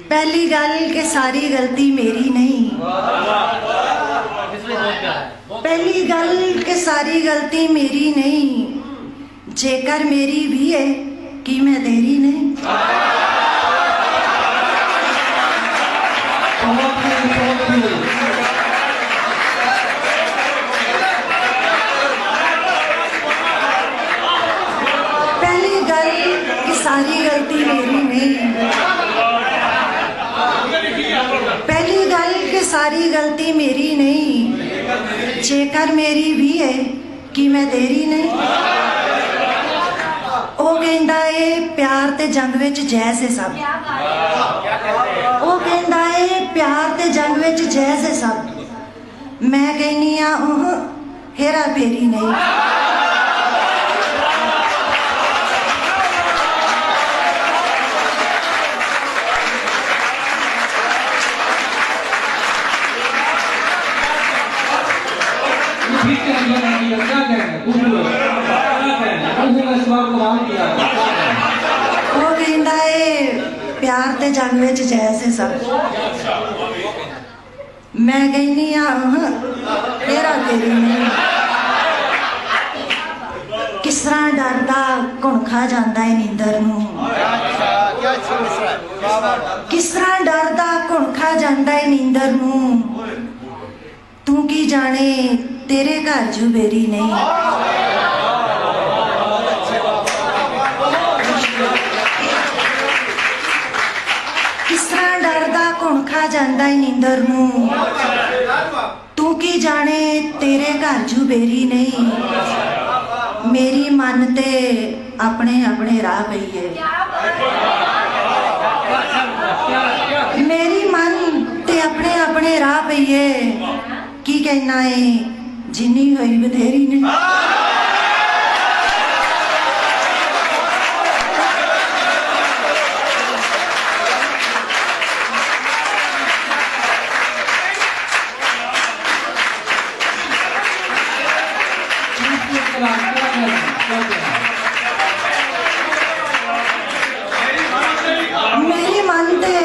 पहली गल के सारी गलती मेरी नहीं। पहली गल के सारी गलती मेरी नहीं, जेकर मेरी भी है कि मैं तेरी नहीं। पहली गल की सारी गलती मेरी नहीं, पहली गल की सारी गलती मेरी नहीं, जेकर मेरी भी है कि मैं तेरी नहीं। ਉਹ ਕਹਿੰਦਾ ਏ प्यार ते जंग विच जैसे सब, ਉਹ ਕਹਿੰਦਾ ਏ प्यार ते जंग विच जैसे सब, मैं कहनी आ हेरा फेरी नहीं। वो कहता है प्यार ते जंग विच जैसे सब, मैं कहनी हेरा फेरी नहीं। किस तरह डरदा घुण खा जाता है नींदर नूं, किस तरह डरदा घुण खा जाता है नींदर नूं, तू की जाने तेरे घर जुबेरी नहीं। किस तरह डरदा घुण खा जाता है नींदर नूं, तू की जाने तेरे घर जुबेरी नहीं। मेरी मन ते अपने अपने राह पई है, मेरी मन ते अपने अपने राह पई है, की कहना है जिन्नी हुई बथेरी ने। मेरी मन ते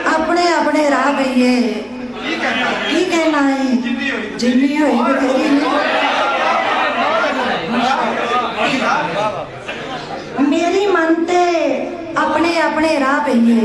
अपने अपने राह पई है, की कहना है जिन्नी हुई बथेरी ने। मेरी मन ते अपने अपने राह पई है,